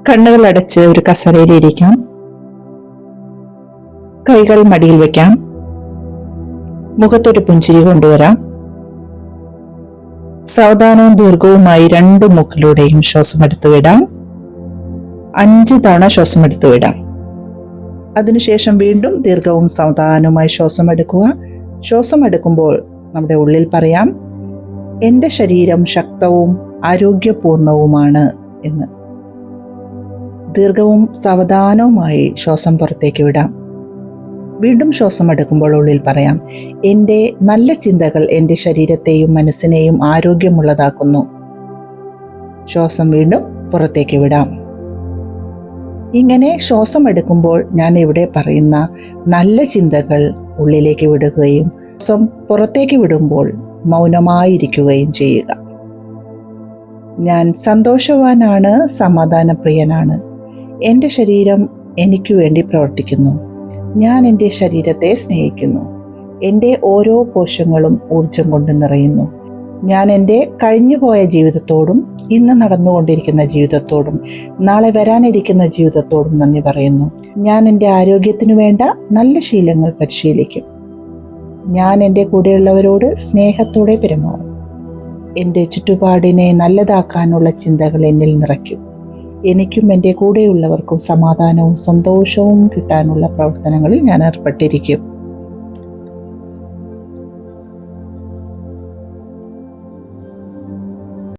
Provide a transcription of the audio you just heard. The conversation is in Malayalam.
കണ്ണുകൾ അടച്ച് ഒരു കസേരയിലിരിക്കാം. കൈകൾ മടിയിൽ വെക്കാം. മുഖത്തൊരു പുഞ്ചിരി കൊണ്ടുവരാം. സാവധാനവും ദീർഘവുമായി 2 മൂക്കിലൂടെയും ശ്വാസം എടുത്തു വിടാം. 5 തവണ ശ്വാസം എടുത്തു വിടാം. അതിനുശേഷം വീണ്ടും ദീർഘവും സാവധാനവുമായി ശ്വാസം എടുക്കുക. ശ്വാസം എടുക്കുമ്പോൾ നമ്മുടെ ഉള്ളിൽ പറയാം, എൻ്റെ ശരീരം ശക്തവും ആരോഗ്യപൂർണവുമാണ് എന്ന്. ദീർഘവും സാവധാനവുമായി ശ്വാസം പുറത്തേക്ക് വിടാം. വീണ്ടും ശ്വാസം എടുക്കുമ്പോൾ ഉള്ളിൽ പറയാം, എൻ്റെ നല്ല ചിന്തകൾ എൻ്റെ ശരീരത്തെയും മനസ്സിനെയും ആരോഗ്യമുള്ളതാക്കുന്നു. ശ്വാസം വീണ്ടും പുറത്തേക്ക് വിടാം. ഇങ്ങനെ ശ്വാസം എടുക്കുമ്പോൾ ഞാൻ ഇവിടെ പറയുന്ന നല്ല ചിന്തകൾ ഉള്ളിലേക്ക് വിടുകയും ശ്വാസം പുറത്തേക്ക് വിടുമ്പോൾ മൗനമായിരിക്കുകയും ചെയ്യുക. ഞാൻ സന്തോഷവാനാണ്, സമാധാനപ്രിയനാണ്. എൻ്റെ ശരീരം എനിക്ക് വേണ്ടി പ്രവർത്തിക്കുന്നു. ഞാൻ എൻ്റെ ശരീരത്തെ സ്നേഹിക്കുന്നു. എൻ്റെ ഓരോ കോശങ്ങളും ഊർജം കൊണ്ട് നിറയുന്നു. ഞാൻ എൻ്റെ കഴിഞ്ഞുപോയ ജീവിതത്തോടും ഇന്ന് നടന്നുകൊണ്ടിരിക്കുന്ന ജീവിതത്തോടും നാളെ വരാനിരിക്കുന്ന ജീവിതത്തോടും നന്ദി പറയുന്നു. ഞാൻ എൻ്റെ ആരോഗ്യത്തിനു വേണ്ട നല്ല ശീലങ്ങൾ പരിശീലിക്കും. ഞാൻ എൻ്റെ കൂടെയുള്ളവരോട് സ്നേഹത്തോടെ പെരുമാറും. എൻ്റെ ചുറ്റുപാടിനെ നല്ലതാക്കാനുള്ള ചിന്തകൾ എന്നിൽ നിറയ്ക്കും. എനിക്കും എൻ്റെ കൂടെയുള്ളവർക്കും സമാധാനവും സന്തോഷവും കിട്ടാനുള്ള പ്രവർത്തനങ്ങളിൽ ഞാൻ ഏർപ്പെട്ടിരിക്കും.